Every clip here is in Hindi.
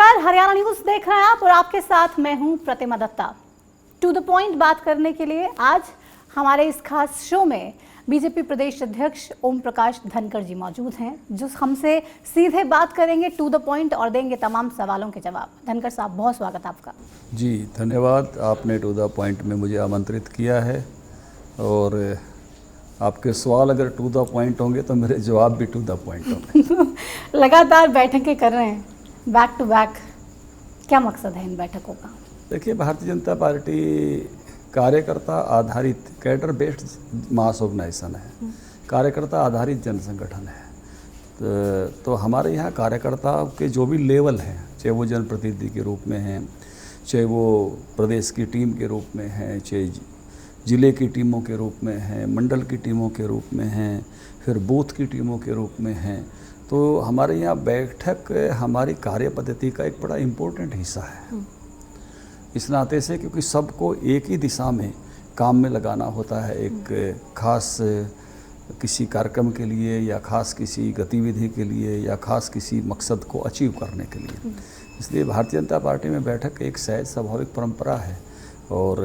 नमस्कार, हरियाणा न्यूज देख रहे हैं आप और आपके साथ मैं हूं प्रतिमा दत्ता। टू द पॉइंट बात करने के लिए आज हमारे इस खास शो में बीजेपी प्रदेश अध्यक्ष ओम प्रकाश धनखड़ जी मौजूद हैं, जो हमसे सीधे बात करेंगे टू द पॉइंट और देंगे तमाम सवालों के जवाब। धनखड़ साहब, बहुत स्वागत आपका। जी धन्यवाद, आपने टू द पॉइंट में मुझे आमंत्रित किया है और आपके सवाल अगर टू द पॉइंट होंगे तो मेरे जवाब भी टू द पॉइंट होंगे। लगातार बैठकें कर रहे हैं, बैक टू बैक, क्या मकसद है इन बैठकों का? देखिए, भारतीय जनता पार्टी कार्यकर्ता आधारित कैडर बेस्ड मास ऑर्गेनाइजेशन है, कार्यकर्ता आधारित जन संगठन है। तो हमारे यहाँ कार्यकर्ता के जो भी लेवल हैं, चाहे वो जनप्रतिनिधि के रूप में हैं, चाहे वो प्रदेश की टीम के रूप में हैं, चाहे ज़िले की टीमों के रूप में हैं, मंडल की टीमों के रूप में हैं, फिर बूथ की टीमों के रूप में हैं, तो हमारे यहाँ बैठक हमारी कार्य पद्धति का एक बड़ा इम्पोर्टेंट हिस्सा है। इस नाते से क्योंकि सबको एक ही दिशा में काम में लगाना होता है, एक खास किसी कार्यक्रम के लिए या खास किसी गतिविधि के लिए या खास किसी मकसद को अचीव करने के लिए। इसलिए भारतीय जनता पार्टी में बैठक एक सहज स्वाभाविक परंपरा है और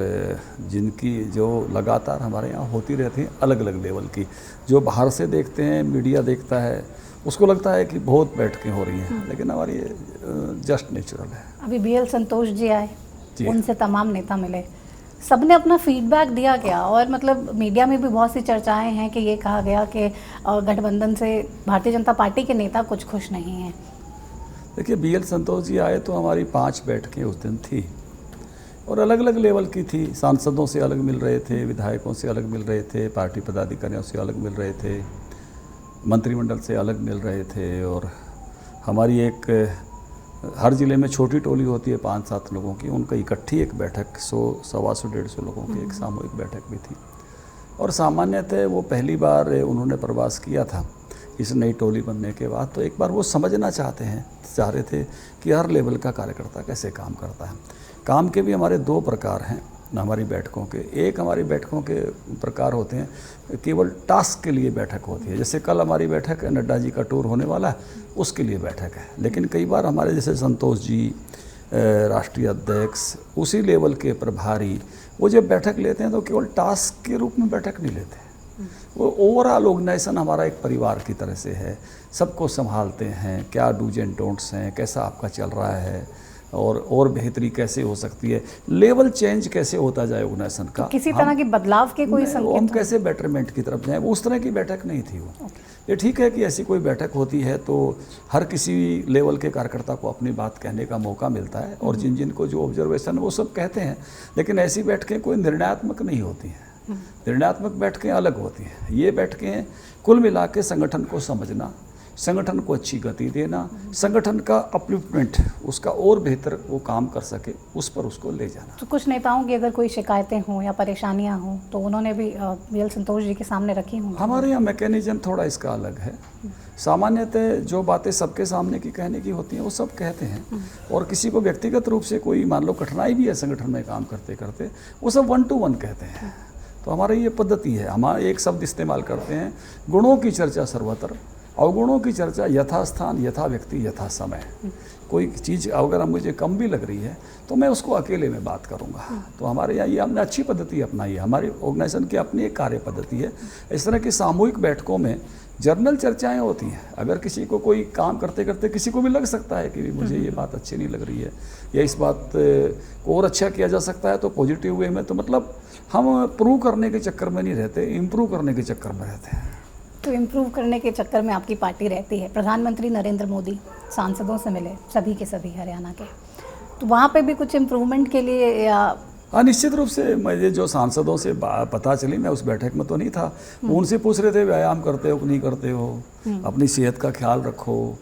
जिनकी जो लगातार हमारे यहाँ होती रहती हैं अलग अलग लेवल की। जो बाहर से देखते हैं, मीडिया देखता है, उसको लगता है कि बहुत बैठकें हो रही हैं, लेकिन हमारी जस्ट नेचुरल है। अभी BL संतोष जी आए, उनसे तमाम नेता मिले, सबने अपना फीडबैक दिया क्या? और मतलब मीडिया में भी बहुत सी चर्चाएं हैं कि ये कहा गया कि गठबंधन से भारतीय जनता पार्टी के नेता कुछ खुश नहीं हैं। देखिए, BL संतोष जी आए तो हमारी 5 बैठकें उस दिन थी और अलग अलग लेवल की थी। सांसदों से अलग मिल रहे थे, विधायकों से अलग मिल रहे थे, पार्टी पदाधिकारियों से अलग मिल रहे थे, मंत्रिमंडल से अलग मिल रहे थे। और हमारी एक हर ज़िले में छोटी टोली होती है 5-7 लोगों की, उनका इकट्ठी एक बैठक 100, 125, 150 लोगों की एक सामूहिक बैठक भी थी। और सामान्यतः वो पहली बार उन्होंने प्रवास किया था इस नई टोली बनने के बाद, तो एक बार वो समझना चाह रहे थे कि हर लेवल का कार्यकर्ता कैसे काम करता है। काम के भी हमारे 2 प्रकार हैं हमारी बैठकों के। एक हमारी बैठकों के प्रकार होते हैं केवल टास्क के लिए बैठक होती है, जैसे कल हमारी बैठक है, नड्डा जी का टूर होने वाला है, उसके लिए बैठक है। लेकिन कई बार हमारे जैसे संतोष जी राष्ट्रीय अध्यक्ष, उसी लेवल के प्रभारी, वो जब बैठक लेते हैं तो केवल टास्क के रूप में बैठक नहीं लेते। वो ओवरऑल ऑर्गेनाइजेशन हमारा एक परिवार की तरह से है, सबको संभालते हैं, क्या डूज एंड डोंट्स हैं, कैसा आपका चल रहा है और बेहतरी कैसे हो सकती है, लेवल चेंज कैसे होता जाए ऑर्गेनाइजेशन का। तो किसी तरह के बदलाव के कोई संकेत? हम कैसे बेटरमेंट की तरफ जाएं, उस तरह की बैठक नहीं थी वो। ये ठीक है कि ऐसी कोई बैठक होती है तो हर किसी लेवल के कार्यकर्ता को अपनी बात कहने का मौका मिलता है और जिन जिन को जो ऑब्जर्वेशन वो सब कहते हैं, लेकिन ऐसी बैठकें कोई निर्णयात्मक नहीं होती हैं। निर्णयात्मक बैठकें अलग होती हैं। ये बैठकें कुल मिला के संगठन को समझना, संगठन को अच्छी गति देना, संगठन का अपलिफ्टमेंट, उसका और बेहतर वो काम कर सके, उस पर उसको ले जाना। तो कुछ नेताओं की अगर कोई शिकायतें हों या परेशानियां हों तो उन्होंने भी BL संतोष जी के सामने रखी होंगी। हमारे यहाँ मैकेनिज्म थोड़ा इसका अलग है। सामान्यतः जो बातें सबके सामने की कहने की होती हैं वो सब कहते हैं, और किसी को व्यक्तिगत रूप से कोई मान लो कठिनाई भी है संगठन में काम करते करते, वो सब 1 to 1 कहते हैं। तो हमारी ये पद्धति है, हम एक शब्द इस्तेमाल करते हैं, गुणों की चर्चा सर्वत्र, अवगुणों की चर्चा यथास्थान, यथा व्यक्ति, यथा समय। कोई चीज़ अगर मुझे कम भी लग रही है तो मैं उसको अकेले में बात करूंगा। तो हमारे यहाँ ये हमने अच्छी पद्धति अपनाई है, हमारी ऑर्गेनाइजेशन की अपनी एक कार्य पद्धति है। इस तरह की सामूहिक बैठकों में जर्नल चर्चाएं होती हैं। अगर किसी को कोई काम करते करते किसी को भी लग सकता है कि मुझे ये बात अच्छी नहीं लग रही है या इस बात को और अच्छा किया जा सकता है, तो पॉजिटिव वे में, तो मतलब हम प्रूव करने के चक्कर में नहीं रहते, इम्प्रूव करने के चक्कर में रहते हैं। तो इम्प्रूव करने के चक्कर में आपकी पार्टी रहती है। प्रधानमंत्री नरेंद्र मोदी सांसदों से मिले, सभी के सभी हरियाणा के, तो वहाँ पे भी कुछ इम्प्रूवमेंट के लिए या? हाँ, निश्चित रूप से मुझे जो सांसदों से पता चली, मैं उस बैठक में तो नहीं था, वो उनसे पूछ रहे थे व्यायाम करते हो कि नहीं करते हो, अपनी सेहत का ख्याल रखो,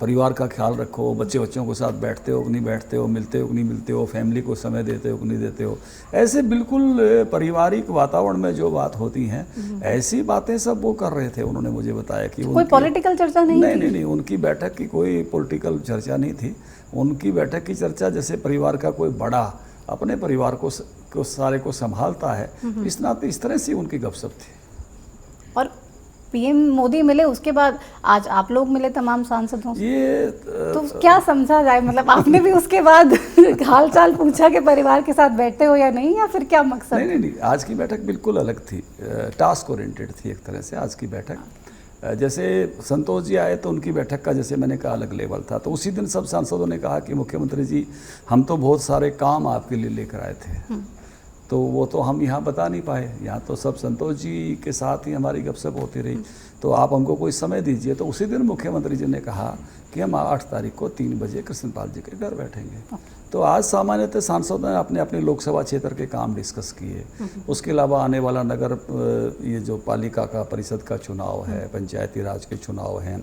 परिवार का ख्याल रखो, बच्चों के साथ बैठते हो कि नहीं बैठते हो, मिलते हो कि नहीं मिलते हो, फैमिली को समय देते हो कि नहीं देते हो। ऐसे बिल्कुल पारिवारिक वातावरण में जो बात होती हैं, ऐसी बातें सब वो कर रहे थे। उन्होंने मुझे बताया कि कोई पॉलिटिकल चर्चा नहीं? नहीं, उनकी बैठक की कोई पॉलिटिकल चर्चा नहीं थी। उनकी बैठक की चर्चा जैसे परिवार का कोई बड़ा अपने परिवार को सारे को संभालता है, इस नाते इस तरह से उनकी गपशप थी। और पीएम मोदी मिले उसके बाद आज आप लोग मिले तमाम सांसदों से, ये तो क्या समझा जाए? मतलब आपने भी उसके बाद हाल चाल पूछा कि परिवार के साथ बैठते हो या नहीं, या फिर क्या मकसद? नहीं, आज की बैठक बिल्कुल अलग थी, टास्क ओरिएंटेड थी एक तरह से आज की बैठक। जैसे संतोष जी आए तो उनकी बैठक का, जैसे मैंने कहा, अलग लेवल था। तो उसी दिन सब सांसदों ने कहा कि मुख्यमंत्री जी, हम तो बहुत सारे काम आपके लिए लेकर आए थे, तो वो तो हम यहाँ बता नहीं पाए। यहाँ तो सब संतोष जी के साथ ही हमारी गपशप होती रही, तो आप हमको कोई समय दीजिए। तो उसी दिन मुख्यमंत्री जी ने कहा कि हम 8 तारीख को 3 बजे कृष्णपाल जी के घर बैठेंगे। तो आज सामान्यतः सांसदों ने अपने अपने लोकसभा क्षेत्र के काम डिस्कस किए। उसके अलावा आने वाला नगर, ये जो पालिका का परिषद का चुनाव है, पंचायती राज के चुनाव हैं,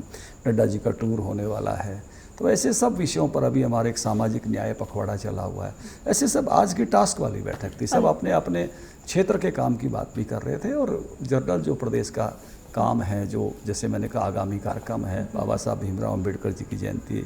नड्डा जी का टूर होने वाला है, तो ऐसे सब विषयों पर अभी हमारे एक सामाजिक न्याय पखवाड़ा चला हुआ है। ऐसे सब आज की टास्क वाली बैठक थी। सब अपने अपने क्षेत्र के काम की बात भी कर रहे थे, और जनरल जो प्रदेश का काम है, जो जैसे मैंने कहा आगामी कार्यक्रम है, बाबा साहब भीमराव अम्बेडकर जी की जयंती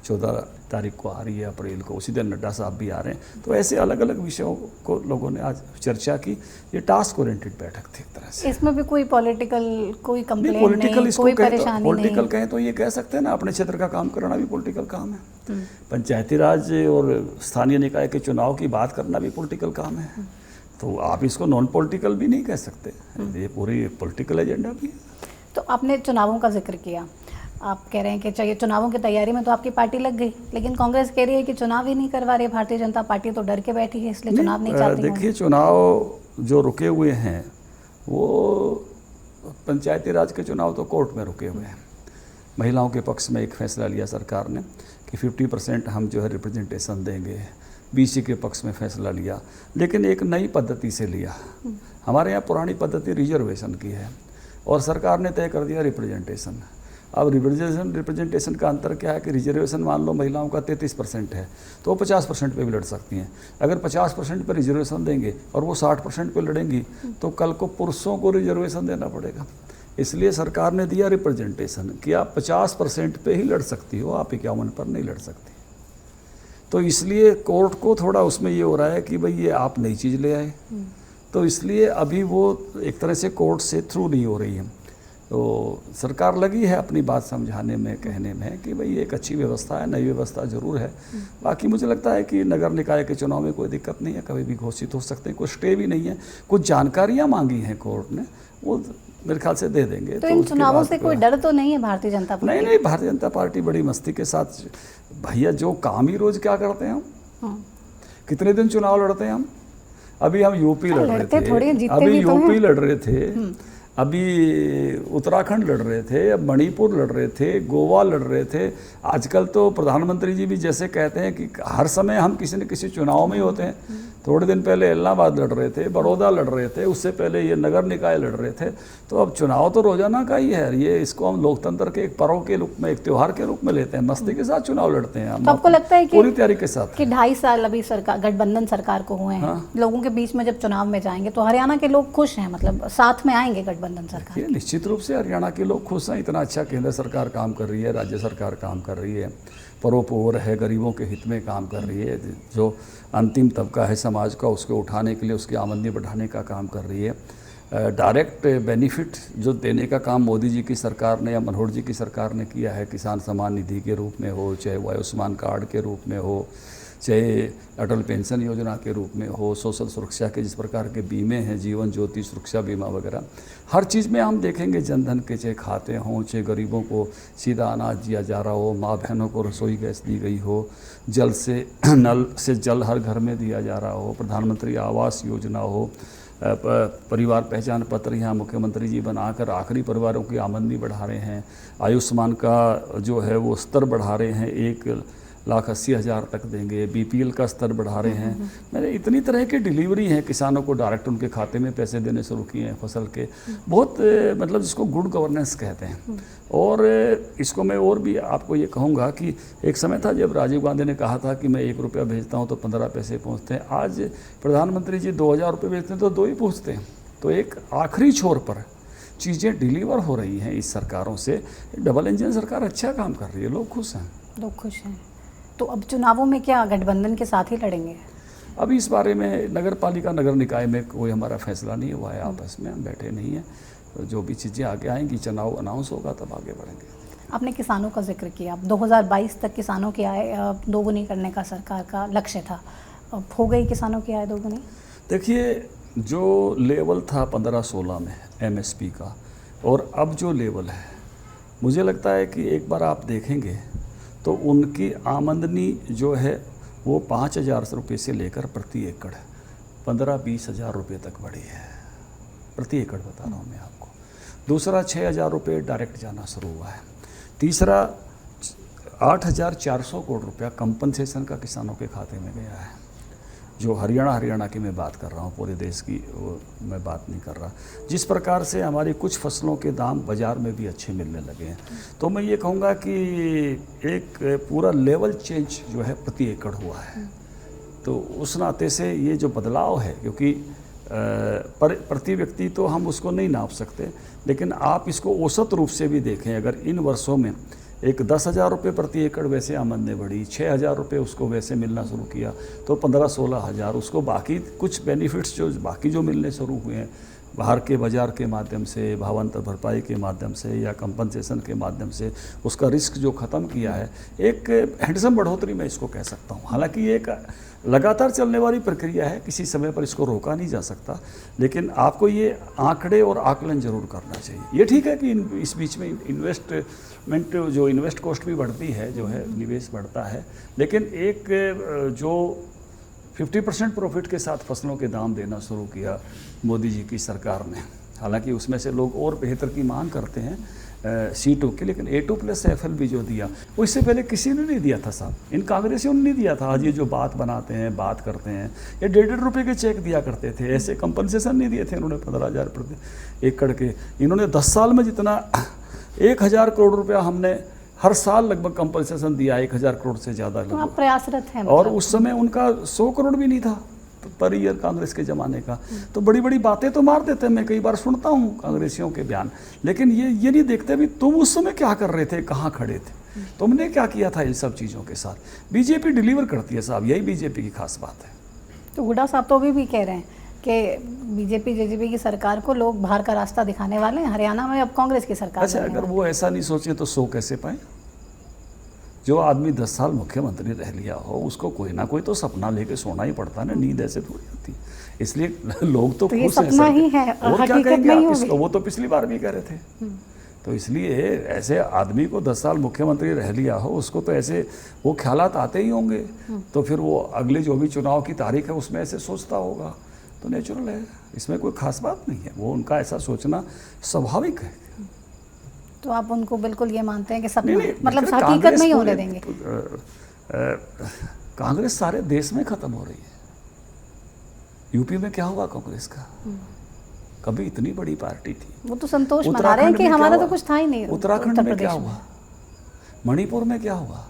14 तारीख को आ रही है अप्रैल को, उसी दिन नड्डा साहब भी आ रहे हैं। तो ऐसे अलग अलग विषयों को लोगों ने आज चर्चा की। ये टास्क ओरिएंटेड बैठक थी एक तरह से। इसमें भी कोई पॉलिटिकल कोई कंप्लेंट नहीं, कोई परेशानी नहीं? पॉलिटिकल कहें तो ये कह सकते हैं ना, अपने क्षेत्र का काम करना भी पॉलिटिकल काम है। पंचायती राज और स्थानीय निकाय के चुनाव की बात करना भी पॉलिटिकल काम है। तो आप इसको नॉन पॉलिटिकल भी नहीं कह सकते, ये पूरी पॉलिटिकल एजेंडा भी है। तो आपने चुनावों का जिक्र किया, आप कह रहे हैं कि चाहिए चुनावों की तैयारी में तो आपकी पार्टी लग गई, लेकिन कांग्रेस कह रही है कि चुनाव ही नहीं करवा रही भारतीय जनता पार्टी, तो डर के बैठी है इसलिए चुनाव नहीं चाहती। देखिए, चुनाव जो रुके हुए हैं वो पंचायती राज के चुनाव तो कोर्ट में रुके हुए हैं। महिलाओं के पक्ष में एक फैसला लिया सरकार ने कि 50% हम जो है रिप्रेजेंटेशन देंगे। बीसी के पक्ष में फैसला लिया, लेकिन एक नई पद्धति से लिया। हमारे यहाँ पुरानी पद्धति रिजर्वेशन की है और सरकार ने तय कर दिया रिप्रेजेंटेशन। अब रिप्रेजेंटेशन का अंतर क्या है कि रिजर्वेशन मान लो महिलाओं का 33% है तो वो 50% पे भी लड़ सकती हैं। अगर 50% पे रिजर्वेशन देंगे और वो 60% पे लड़ेंगी तो कल को पुरुषों को रिजर्वेशन देना पड़ेगा। इसलिए सरकार ने दिया रिप्रेजेंटेशन कि आप 50% पे ही लड़ सकती हो, आप 51 पर नहीं लड़ सकती। तो इसलिए कोर्ट को थोड़ा उसमें ये हो रहा है कि भाई ये आप नई चीज़ ले आए, तो इसलिए अभी वो एक तरह से कोर्ट से थ्रू नहीं हो रही है। तो सरकार लगी है अपनी बात समझाने में, कहने में कि भाई एक अच्छी व्यवस्था है, नई व्यवस्था जरूर है। बाकी मुझे लगता है कि नगर निकाय के चुनाव में कोई दिक्कत नहीं है, कभी भी घोषित हो सकते हैं, कोई स्टे भी नहीं है। कुछ जानकारियाँ मांगी हैं कोर्ट ने, वो मेरे ख्याल से दे देंगे। तो इन चुनावों से कोई डर तो नहीं है भारतीय जनता पार्टी? नहीं, भारतीय जनता पार्टी बड़ी मस्ती के साथ, भैया जो काम ही रोज क्या करते हैं हम, कितने दिन चुनाव लड़ते हैं हम। अभी हम यूपी लड़ रहे थे, अभी यूपी लड़ रहे थे, अभी उत्तराखंड लड़ रहे थे, अब मणिपुर लड़ रहे थे, गोवा लड़ रहे थे। आजकल तो प्रधानमंत्री जी भी जैसे कहते हैं कि हर समय हम किसी न किसी चुनाव में ही होते हैं। थोड़े दिन पहले इलाहाबाद लड़ रहे थे, बड़ौदा लड़ रहे थे, उससे पहले ये नगर निकाय लड़ रहे थे। तो अब चुनाव तो रोजाना का ही है, ये इसको हम लोकतंत्र के एक पर्व के रूप में, एक त्योहार के रूप में लेते हैं, मस्ती के साथ चुनाव लड़ते हैं हम। तो आपको लगता है कि पूरी तैयारी के साथ कि 2.5 साल अभी सरकार, गठबंधन सरकार को हुए हैं, लोगों के बीच में जब चुनाव में जाएंगे तो हरियाणा के लोग खुश हैं, मतलब साथ में आएंगे गठबंधन सरकार? निश्चित रूप से हरियाणा के लोग खुश हैं। इतना अच्छा केंद्र सरकार काम कर रही है, राज्य सरकार काम कर रही है, परोपकार है, गरीबों के हित में काम कर रही है। जो अंतिम तबका है समाज का, उसको उठाने के लिए उसकी आमदनी बढ़ाने का काम कर रही है। डायरेक्ट बेनिफिट जो देने का काम मोदी जी की सरकार ने या मनोहर जी की सरकार ने किया है, किसान सम्मान निधि के रूप में हो, चाहे वो आयुष्मान कार्ड के रूप में हो, चाहे अटल पेंशन योजना के रूप में हो, सोशल सुरक्षा के जिस प्रकार के बीमे हैं, जीवन ज्योति सुरक्षा बीमा वगैरह, हर चीज़ में हम देखेंगे जनधन के चाहे खाते हों, चाहे गरीबों को सीधा अनाज दिया जा रहा हो, माँ बहनों को रसोई गैस दी गई हो, जल से नल से जल हर घर में दिया जा रहा हो, प्रधानमंत्री आवास योजना हो, परिवार पहचान पत्र यहाँ मुख्यमंत्री जी बनाकर आखिरी परिवारों की आमदनी बढ़ा रहे हैं, आयुष्मान का जो है वो स्तर बढ़ा रहे हैं, 1,80,000 तक देंगे, बीपीएल का स्तर बढ़ा रहे हैं। मैंने इतनी तरह की डिलीवरी है, किसानों को डायरेक्ट उनके खाते में पैसे देने शुरू किए हैं फसल के, बहुत मतलब जिसको गुड गवर्नेंस कहते हैं। और इसको मैं और भी आपको ये कहूँगा कि एक समय था जब राजीव गांधी ने कहा था कि मैं 1 रुपया भेजता हूँ तो 15 पैसे पहुँचते हैं। आज प्रधानमंत्री जी 2,000 रुपये भेजते हैं तो 2 ही पहुँचते हैं। तो एक आखिरी छोर पर चीज़ें डिलीवर हो रही हैं इस सरकारों से। डबल इंजन सरकार अच्छा काम कर रही है, लोग खुश हैं। लोग खुश हैं। तो अब चुनावों में क्या गठबंधन के साथ ही लड़ेंगे? अभी इस बारे में नगर पालिका नगर निकाय में कोई हमारा फैसला नहीं हुआ है, आपस में हम बैठे नहीं हैं। जो भी चीज़ें आगे आएंगी, चुनाव अनाउंस होगा तब आगे बढ़ेंगे। आपने किसानों का जिक्र किया, 2022 तक किसानों की आय दोगुनी करने का सरकार का लक्ष्य था, अब हो गई किसानों की आय दोगुनी? देखिए, जो लेवल था 15-16 में एमएसपी का और अब जो लेवल है, मुझे लगता है कि एक बार आप देखेंगे तो उनकी आमदनी जो है वो 5,000 रुपये से लेकर प्रति एकड़ 15-20 हज़ार रुपये तक बढ़ी है, प्रति एकड़ बता रहा हूँ मैं आपको। दूसरा 6,000 रुपये डायरेक्ट जाना शुरू हुआ है। तीसरा 8,400 करोड़ रुपया कंपनसेशन का किसानों के खाते में गया है। जो हरियाणा की मैं बात कर रहा हूँ, पूरे देश की मैं बात नहीं कर रहा। जिस प्रकार से हमारी कुछ फसलों के दाम बाज़ार में भी अच्छे मिलने लगे हैं, तो मैं ये कहूँगा कि एक पूरा लेवल चेंज जो है प्रति एकड़ हुआ है। तो उस नाते से ये जो बदलाव है, क्योंकि प्रति व्यक्ति तो हम उसको नहीं नाप सकते, लेकिन आप इसको औसत रूप से भी देखें, अगर इन वर्षों में एक 10,000 रुपये प्रति एकड़ वैसे आमदनी बढ़ी, 6,000 रुपये उसको वैसे मिलना शुरू किया, तो 15-16 हज़ार उसको बाकी कुछ बेनिफिट्स जो बाकी जो मिलने शुरू हुए हैं बाहर के बाज़ार के माध्यम से, भावांतर भरपाई के माध्यम से या कंपनसेशन के माध्यम से उसका रिस्क जो ख़त्म किया है, एक हैंडसम बढ़ोतरी मैं इसको कह सकता हूँ। हालांकि ये एक लगातार चलने वाली प्रक्रिया है, किसी समय पर इसको रोका नहीं जा सकता, लेकिन आपको ये आंकड़े और आकलन जरूर करना चाहिए। ये ठीक है कि इस बीच में इन्वेस्टमेंट जो इन्वेस्ट कॉस्ट भी बढ़ती है, जो है निवेश बढ़ता है, लेकिन एक जो 50% प्रॉफिट के साथ फसलों के दाम देना शुरू किया मोदी जी की सरकार ने, हालांकि उसमें से लोग और बेहतर की मांग करते हैं C2 की, लेकिन A2+FL भी जो दिया वो इससे पहले किसी ने नहीं दिया था साहब, इन कांग्रेसियों ने नहीं दिया था। आज ये जो बात बनाते हैं, बात करते हैं, ये 1.5 रुपये के चेक दिया करते थे, ऐसे कंपनसेशन नहीं दिए थे इन्होंने 15,000 प्रति एकड़ के। इन्होंने 10 साल में जितना 1,000 करोड़ रुपया हमने हर साल लगभग कंपनसेशन दिया, 1,000 करोड़ से ज़्यादा तो आप प्रयासरत हैं और उस समय उनका 100 करोड़ भी नहीं था पर ईयर कांग्रेस के ज़माने का। तो बड़ी बड़ी बातें तो मार देते हैं, मैं कई बार सुनता हूँ कांग्रेसियों के बयान, लेकिन ये नहीं देखते भी तुम उस समय क्या कर रहे थे, कहाँ खड़े थे, तुमने क्या किया था इन सब चीज़ों के साथ। बीजेपी डिलीवर करती है साहब, यही बीजेपी की खास बात है। तो हुड्डा साहब तो अभी भी कह रहे हैं कि बीजेपी जेजेपी की सरकार को लोग बाहर का रास्ता दिखाने वाले हैं, हरियाणा में अब कांग्रेस की सरकार। अच्छा, अगर वो ऐसा नहीं सोचे तो सो कैसे पाए? जो आदमी 10 साल मुख्यमंत्री रह लिया हो, उसको कोई ना कोई तो सपना लेके सोना ही पड़ता है ना, नींद ऐसे थोड़ी होती। इसलिए लोग तो ये सपना ही है, और क्या कहेंगे आप इसको, वो तो पिछली बार भी कह रहे थे। तो इसलिए ऐसे आदमी को 10 साल मुख्यमंत्री रह लिया हो, उसको तो ऐसे वो ख्यालात आते ही होंगे, तो फिर वो अगले जो भी चुनाव की तारीख है उसमें ऐसे सोचता होगा, तो नेचुरल है, इसमें कोई खास बात नहीं है, वो उनका ऐसा सोचना स्वाभाविक है। तो आप उनको बिल्कुल ये मानते हैं कि सपना नहीं, मतलब हकीकत नहीं होने देंगे? कांग्रेस सारे देश में खत्म हो रही है। यूपी में क्या हुआ कांग्रेस का? कभी इतनी बड़ी पार्टी थी, वो तो संतोष मना रहे हैं कि हमारा तो कुछ था ही नहीं। उत्तराखंड में क्या हुआ, मणिपुर में क्या हुआ,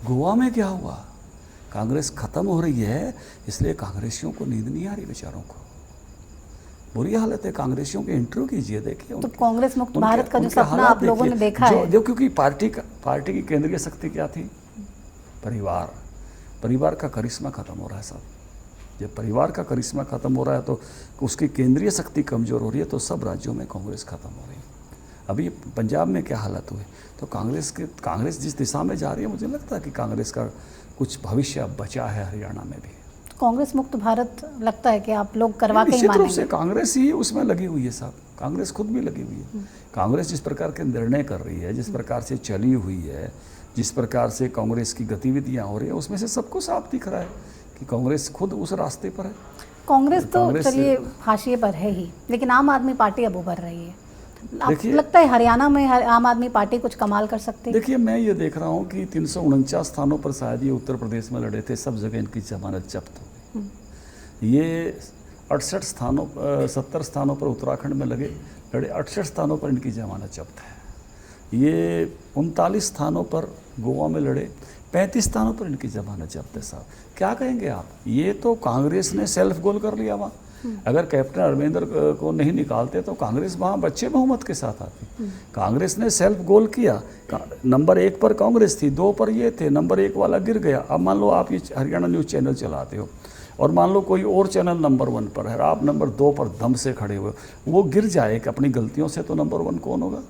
गोवा में क्या हुआ? कांग्रेस खत्म हो रही है, इसलिए कांग्रेसियों को नींद नहीं आ रही बेचारों को, बुरी हालत है। कांग्रेसियों के इंटरव्यू कीजिए, देखिए तो कांग्रेस मुक्त भारत का जो सपना आप लोगों ने देखा है, जो क्योंकि पार्टी की केंद्रीय शक्ति क्या थी? परिवार का करिश्मा खत्म हो रहा है साहब। जब परिवार का करिश्मा खत्म हो रहा है तो उसकी केंद्रीय शक्ति कमजोर हो रही है, तो सब राज्यों में कांग्रेस खत्म हो रही है। अभी पंजाब में क्या हालत हुई, तो कांग्रेस जिस दिशा में जा रही है, मुझे लगता है कि कांग्रेस का कुछ भविष्य अब बचा है हरियाणा में भी। कांग्रेस मुक्त भारत लगता है कि आप लोग करवा के ही निश्चित रूप मानेंगे? से कांग्रेस ही उसमें लगी हुई है साहब, कांग्रेस खुद भी लगी हुई है। कांग्रेस जिस प्रकार के निर्णय कर रही है, जिस प्रकार से चली हुई है, जिस प्रकार से कांग्रेस की गतिविधियां हो रही है, उसमें से सबको साफ दिख रहा है कि कांग्रेस खुद उस रास्ते पर है। कांग्रेस तो चलिए हाशिए पर है ही, लेकिन आम आदमी पार्टी अब उभर रही है। आपको लगता है हरियाणा में आम आदमी पार्टी कुछ कमाल कर सकती है? देखिए, मैं ये देख रहा हूँ कि 349 स्थानों पर शायद ये उत्तर प्रदेश में लड़े थे, सब जगह इनकी जमानत जब्त हो गई। ये 70 स्थानों पर उत्तराखंड में लड़े, 68 स्थानों पर इनकी जमानत जब्त है। ये 39 स्थानों पर गोवा में लड़े, 35 स्थानों पर इनकी जमानत जब्त है साहब। क्या कहेंगे आप? ये तो कांग्रेस ने सेल्फ गोल कर लिया वहाँ। अगर कैप्टन अमरिंदर को नहीं निकालते तो कांग्रेस वहाँ बच्चे बहुमत के साथ आती। कांग्रेस ने सेल्फ गोल किया, नंबर 1 पर कांग्रेस थी, 2 पर ये थे, नंबर 1 वाला गिर गया। अब मान लो आप ये हरियाणा न्यूज़ चैनल चलाते हो, और मान लो कोई और चैनल नंबर 1 पर है, आप नंबर 2 पर दम से खड़े हुए, वो गिर जाए कि अपनी गलतियों से, तो नंबर 1 कौन होगा?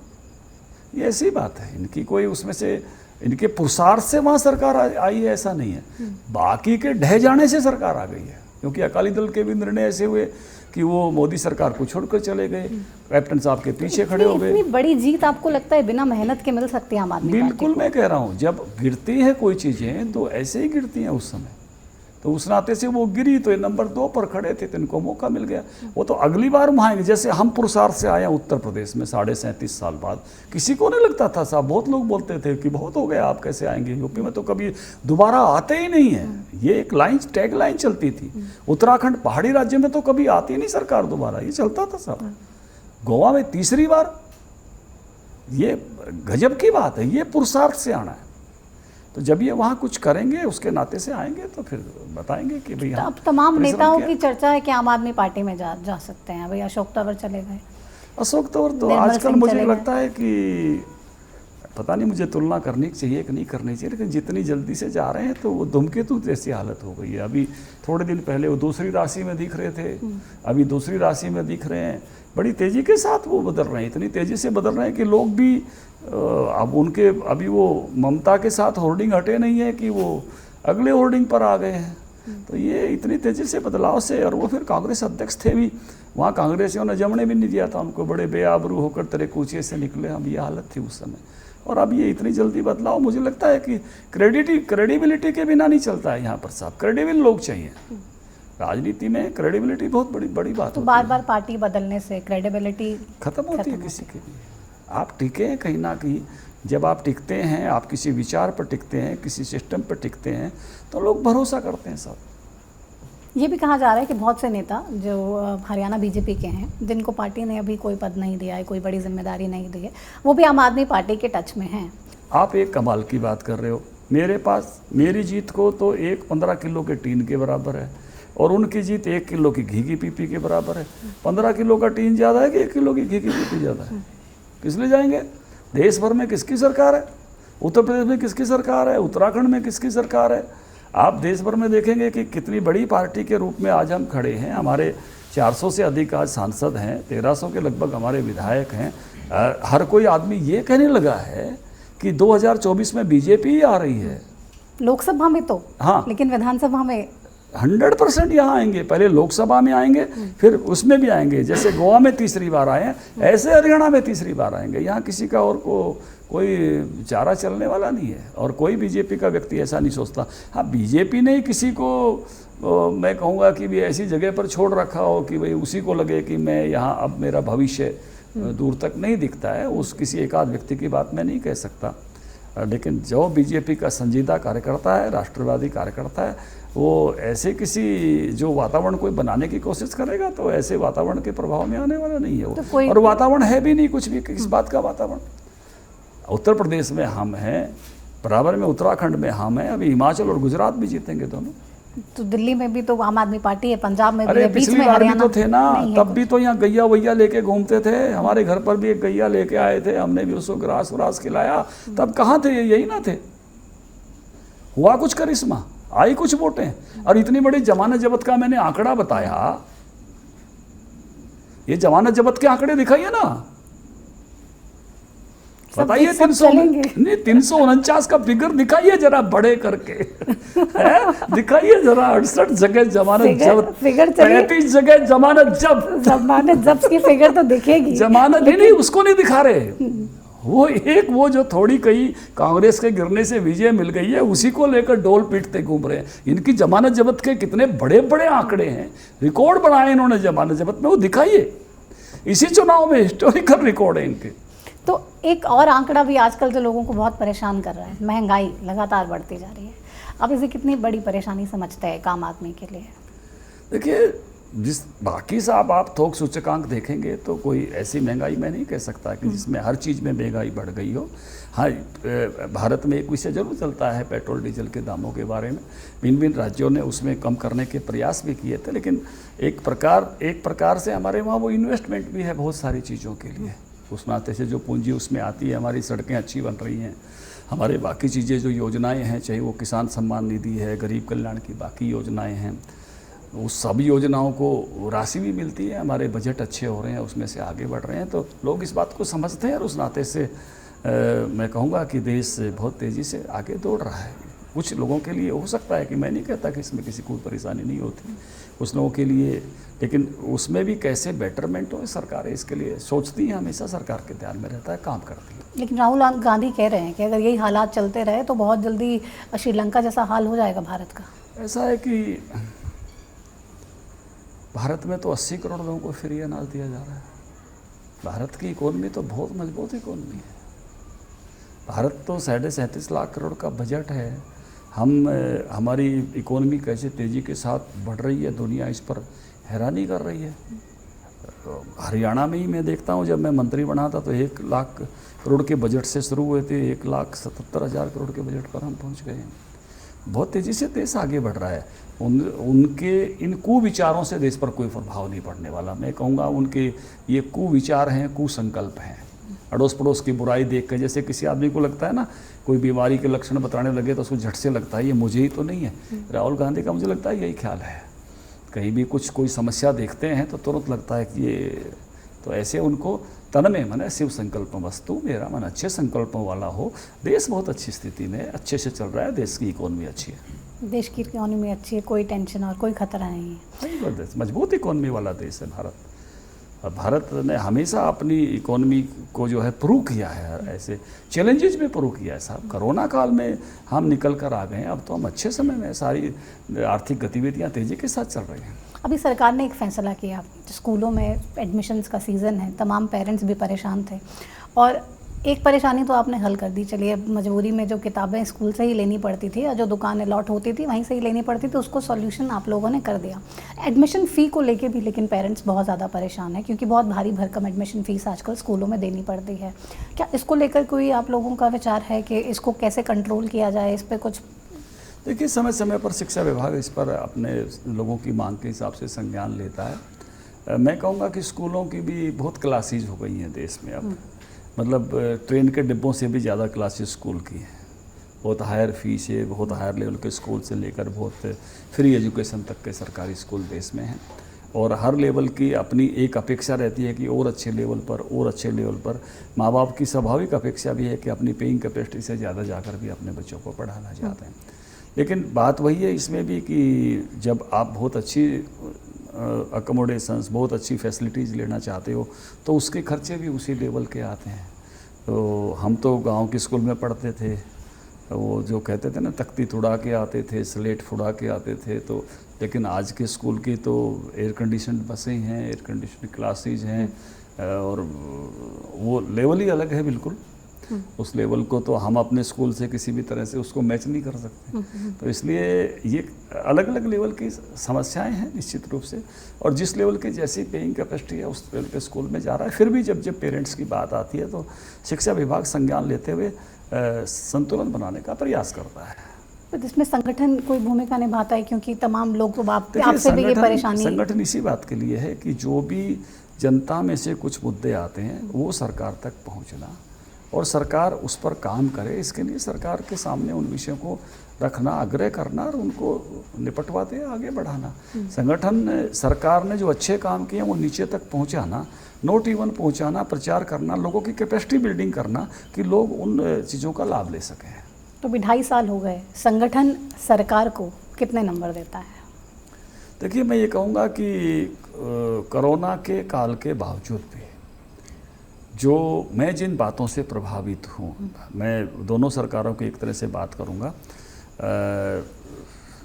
ये ऐसी बात है, इनकी कोई उसमें से, इनके पुरुषार्थ से वहाँ सरकार आई है ऐसा नहीं है, बाकी के ढह जाने से सरकार आ गई है। क्योंकि अकाली दल के भी निर्णय ऐसे हुए कि वो मोदी सरकार को छोड़कर चले गए, कैप्टन साहब के पीछे खड़े हो गए। इतनी बड़ी जीत आपको लगता है बिना मेहनत के मिल सकती है आम आदमी पार्टी को? बिल्कुल, मैं कह रहा हूँ जब गिरती है कोई चीज़ें तो ऐसे ही गिरती हैं उस समय, तो उस नाते से वो गिरी तो ये नंबर 2 पर खड़े थे तो इनको मौका मिल गया। वो तो अगली बार वहाँ आएंगे, जैसे हम पुरुषार्थ से आए हैं उत्तर प्रदेश में 37.5 साल बाद, किसी को नहीं लगता था साहब, बहुत लोग बोलते थे कि बहुत हो गया, आप कैसे आएंगे, यूपी में तो कभी दोबारा आते ही नहीं है, ये एक लाइन, टैग लाइन चलती थी। उत्तराखंड पहाड़ी राज्य में तो कभी आती नहीं सरकार दोबारा, ये चलता था साहब। गोवा में तीसरी बार, ये गजब की बात है, ये पुरुषार्थ से आना है। तो जब ये वहाँ कुछ करेंगे उसके नाते से आएंगे तो फिर बताएंगे कि भाई अब तमाम नेताओं की चर्चा है कि आम आदमी पार्टी में जा सकते हैं। भाई अशोक तंवर चले गए, अशोक तंवर तो आजकल मुझे लगता है कि पता नहीं, मुझे तुलना करनी चाहिए कि नहीं करनी चाहिए, लेकिन जितनी जल्दी से जा रहे हैं तो वो धूमकेतु जैसी हालत हो गई है। अभी थोड़े दिन पहले वो दूसरी राशि में दिख रहे थे, अभी दूसरी राशि में दिख रहे हैं, बड़ी तेज़ी के साथ वो बदल रहे हैं, इतनी तेज़ी से बदल रहे हैं कि लोग भी अब उनके, अभी वो ममता के साथ होर्डिंग हटे नहीं है कि वो अगले होर्डिंग पर आ गए हैं। तो ये इतनी तेज़ी से बदलाव से, और वो फिर कांग्रेस अध्यक्ष थे भी, वहाँ कांग्रेसियों ने जमने भी नहीं दिया था उनको, बड़े बेआबरू होकर तेरे कूचे से निकले हम, ये हालत थी उस समय। और अब ये इतनी जल्दी बदलाव, मुझे लगता है कि क्रेडिबिलिटी के बिना नहीं चलता है यहाँ पर साहब, क्रेडिबल लोग चाहिए। राजनीति में क्रेडिबिलिटी बहुत बड़ी बात तो होती बार बार पार्टी बदलने से क्रेडिबिलिटी खत्म होती है किसी की भी। आप टिके हैं कहीं ना कहीं, जब आप टिकते हैं, आप किसी विचार पर टिकते हैं, किसी सिस्टम पर टिकते हैं, तो लोग भरोसा करते हैं सब। ये भी कहा जा रहा है कि बहुत से नेता जो हरियाणा बीजेपी के हैं, जिनको पार्टी ने अभी कोई पद नहीं दिया है, कोई बड़ी जिम्मेदारी नहीं दी है, वो भी आम आदमी पार्टी के टच में हैं। आप एक कमाल की बात कर रहे हो, मेरे पास, मेरी जीत को तो एक 15 किलो के टीन के बराबर है, और उनकी जीत 1 किलो की घी की पीपी के बराबर है। 15 किलो का टीन ज़्यादा है कि 1 किलो की घी की पीपी ज़्यादा है? किस लिए जाएंगे? देश भर में किसकी सरकार है? उत्तर प्रदेश में किसकी सरकार है? उत्तराखंड में किसकी सरकार है? आप देश भर में देखेंगे कि कितनी बड़ी पार्टी के रूप में आज हम खड़े हैं। हमारे 400 से अधिक आज सांसद हैं, 1300 के लगभग हमारे विधायक हैं। हर कोई आदमी ये कहने लगा है कि 2024 में बीजेपी ही आ रही है। लोकसभा में तो हाँ, लेकिन विधानसभा में 100% यहाँ आएंगे। पहले लोकसभा में आएंगे, फिर उसमें भी आएंगे। जैसे गोवा में तीसरी बार आए हैं, ऐसे हरियाणा में तीसरी बार आएंगे। यहाँ किसी का और कोई चारा चलने वाला नहीं है, और कोई बीजेपी का व्यक्ति ऐसा नहीं सोचता। हाँ, बीजेपी ने किसी को मैं कहूँगा कि भी ऐसी जगह पर छोड़ रखा हो कि भाई उसी को लगे कि मैं यहाँ, अब मेरा भविष्य दूर तक नहीं दिखता है। उस किसी एक आध व्यक्ति की बात मैं नहीं कह सकता, लेकिन जो बीजेपी का संजीदा कार्यकर्ता है, राष्ट्रवादी कार्यकर्ता है, वो ऐसे किसी जो वातावरण कोई बनाने की कोशिश करेगा तो ऐसे वातावरण के प्रभाव में आने वाला नहीं है वो। तो और वातावरण है भी नहीं कुछ भी, किस बात का वातावरण। उत्तर प्रदेश में हम हैं, बराबर में उत्तराखंड में हम हैं, अभी हिमाचल और गुजरात भी जीतेंगे दोनों। तो दिल्ली में भी तो आम आदमी पार्टी है, पंजाब में भी है, बीच पिछली में बार भी हरियाणा तो थे ना, तब भी तो यहाँ गैया वैया लेके घूमते थे। हमारे घर पर भी एक गैया लेके आए थे, हमने भी उसको ग्रास व्रास खिलाया। तब कहाँ थे? यही ना थे। हुआ कुछ करिश्मा, आई कुछ वोटें। और इतनी बड़ी जमानत जब्त का मैंने आंकड़ा बताया, ये जमानत जब्त के आंकड़े दिखाइए ना, बताइए। 349 का फिगर दिखाइए जरा बड़े करके दिखाइए जरा। 68 जगह जमानत जब्त, 35 जगह जमानत जब्त। जमानत जब्त की फिगर तो दिखेगी, जमानत ही नहीं, उसको नहीं दिखा रहे। वो जो थोड़ी कहीं कांग्रेस के गिरने से विजय मिल गई है, उसी को लेकर डोल पीटते घूम रहे हैं। इनकी जमानत जब्त के कितने बड़े बड़े आंकड़े हैं, रिकॉर्ड बनाए इन्होंने जमानत जब्त में, वो दिखाइए। इसी चुनाव में हिस्टोरिकल रिकॉर्ड है इनके। तो एक और आंकड़ा भी आजकल जो लोगों को बहुत परेशान कर रहा है, महंगाई लगातार बढ़ती जा रही है। अब इसे कितनी बड़ी परेशानी समझते हैं आम आदमी के लिए? देखिए, जिस बाकी साहब आप थोक सूचकांक देखेंगे तो कोई ऐसी महंगाई मैं नहीं कह सकता कि जिसमें हर चीज़ में महंगाई बढ़ गई हो। हाँ, भारत में एक विषय जरूर चलता है पेट्रोल डीजल के दामों के बारे में। भिन्न भिन्न राज्यों ने उसमें कम करने के प्रयास भी किए थे, लेकिन एक प्रकार से हमारे वहाँ वो इन्वेस्टमेंट भी है बहुत सारी चीज़ों के लिए। उस नाते से जो पूंजी उसमें आती है, हमारी सड़कें अच्छी बन रही हैं, हमारे बाकी चीज़ें जो योजनाएं हैं, चाहे वो किसान सम्मान निधि है, गरीब कल्याण की बाकी योजनाएं हैं, उस सब योजनाओं को राशि भी मिलती है, हमारे बजट अच्छे हो रहे हैं, उसमें से आगे बढ़ रहे हैं, तो लोग इस बात को समझते हैं और उस नाते से मैं कहूँगा कि देश बहुत तेज़ी से आगे दौड़ रहा है। कुछ लोगों के लिए हो सकता है कि मैं नहीं कहता कि इसमें किसी को परेशानी नहीं होती, कुछ लोगों के लिए, लेकिन उसमें भी कैसे बेटरमेंट हो सरकारें इसके लिए सोचती हैं, हमेशा सरकार के ध्यान में रहता है, काम करती है। लेकिन राहुल गांधी कह रहे हैं कि अगर यही हालात चलते रहे तो बहुत जल्दी श्रीलंका जैसा हाल हो जाएगा भारत का। ऐसा है कि भारत में तो 80 करोड़ लोगों को फ्री अनाज दिया जा रहा है। भारत की इकोनॉमी तो बहुत मजबूत इकोनॉमी है। भारत तो 37.5 लाख करोड़ का बजट है। हमारी इकोनॉमी कैसे तेज़ी के साथ बढ़ रही है, दुनिया इस पर हैरानी कर रही है। हरियाणा में ही मैं देखता हूँ, जब मैं मंत्री बना था तो 1 लाख करोड़ के बजट से शुरू हुए थे, 1,77,000 करोड़ के बजट पर हम पहुँच गए हैं। बहुत तेज़ी से देश आगे बढ़ रहा है। उनके इन कुविचारों से देश पर कोई प्रभाव नहीं पड़ने वाला। मैं कहूँगा उनके ये कुविचार हैं, कुसंकल्प हैं। अड़ोस पड़ोस की बुराई देख कर, जैसे किसी आदमी को लगता है ना, कोई बीमारी के लक्षण बताने लगे तो उसको झट से लगता है ये मुझे ही तो नहीं है। राहुल गांधी का मुझे लगता है यही ख्याल है। कहीं भी कोई समस्या देखते हैं तो तुरंत लगता है कि ये, तो ऐसे उनको तन में मन शिव संकल्प वस्तु, मेरा मन अच्छे संकल्पों वाला हो। देश बहुत अच्छी स्थिति में अच्छे से चल रहा है, देश की इकोनॉमी अच्छी है, देश की इकोनॉमी अच्छी है, कोई टेंशन और कोई खतरा नहीं है। मजबूत इकोनॉमी वाला देश है भारत। और भारत ने हमेशा अपनी इकोनॉमी को जो है प्रूव किया है, ऐसे चैलेंजेस में प्रूव किया है साहब। कोरोना काल में हम निकल कर आ गए हैं, अब तो हम अच्छे समय में सारी आर्थिक गतिविधियां तेज़ी के साथ चल रही हैं। अभी सरकार ने एक फैसला किया, स्कूलों में एडमिशन्स का सीज़न है, तमाम पेरेंट्स भी परेशान थे और एक परेशानी तो आपने हल कर दी। चलिए, मजबूरी में जो किताबें स्कूल से ही लेनी पड़ती थी और जो दुकान अलॉट होती थी वहीं से ही लेनी पड़ती थी, उसको सॉल्यूशन आप लोगों ने कर दिया। एडमिशन फ़ी को लेके भी लेकिन पेरेंट्स बहुत ज़्यादा परेशान है, क्योंकि बहुत भारी भरकम एडमिशन फ़ीस आजकल स्कूलों में देनी पड़ती है। क्या इसको लेकर कोई आप लोगों का विचार है कि इसको कैसे कंट्रोल किया जाए, इस पर कुछ? देखिए, समय समय पर शिक्षा विभाग इस पर अपने लोगों की मांग के हिसाब से संज्ञान लेता है। मैं कहूँगा कि स्कूलों की भी बहुत क्लासेज हो गई हैं देश में अब, मतलब ट्रेन के डिब्बों से भी ज़्यादा क्लासेस स्कूल की हैं। बहुत हायर फीस है, बहुत हायर लेवल के स्कूल से लेकर बहुत फ्री एजुकेशन तक के सरकारी स्कूल देश में हैं। और हर लेवल की अपनी एक अपेक्षा रहती है कि और अच्छे लेवल पर माँ बाप की स्वाभाविक अपेक्षा भी है कि अपनी पेइंग कैपेसिटी से ज़्यादा जाकर भी अपने बच्चों को पढ़ाना चाहते हैं। लेकिन बात वही है इसमें भी कि जब आप बहुत अच्छी अकोमोडेशंस, बहुत अच्छी फैसिलिटीज़ लेना चाहते हो तो उसके खर्चे भी उसी लेवल के आते हैं। तो हम तो गांव के स्कूल में पढ़ते थे, वो जो कहते थे ना, तख्ती तुड़ा के आते थे, स्लेट फुड़ा के आते थे। तो लेकिन आज के स्कूल की तो एयर कंडीशन बसें हैं, एयर कंडीशन क्लासेज हैं और वो लेवल ही अलग है बिल्कुल। उस लेवल को तो हम अपने स्कूल से किसी भी तरह से उसको मैच नहीं कर सकते। तो इसलिए ये अलग अलग लेवल की समस्याएं हैं निश्चित रूप से, और जिस लेवल की जैसी पेइंग कैपेसिटी है उस लेवल के स्कूल में जा रहा है। फिर भी जब पेरेंट्स की बात आती है तो शिक्षा विभाग संज्ञान लेते हुए संतुलन बनाने का प्रयास करता है। तो इसमें संगठन कोई भूमिका निभाता है, क्योंकि तमाम लोग तो आपसे भी ये परेशानी। संगठन इसी बात के लिए है कि जो भी जनता में से कुछ मुद्दे आते हैं वो सरकार तक पहुँचना और सरकार उस पर काम करे, इसके लिए सरकार के सामने उन विषयों को रखना, आग्रह करना और उनको निपटवाते आगे बढ़ाना। संगठन, सरकार ने जो अच्छे काम किए वो नीचे तक पहुंचाना, नोट इवन पहुंचाना, प्रचार करना, लोगों की कैपेसिटी बिल्डिंग करना कि लोग उन चीज़ों का लाभ ले सकें। तो भी 2.5 साल हो गए, संगठन सरकार को कितने नंबर देता है? देखिए, मैं ये कहूँगा कि कोरोना के काल के बावजूद भी जो मैं जिन बातों से प्रभावित हूँ, मैं दोनों सरकारों की एक तरह से बात करूँगा।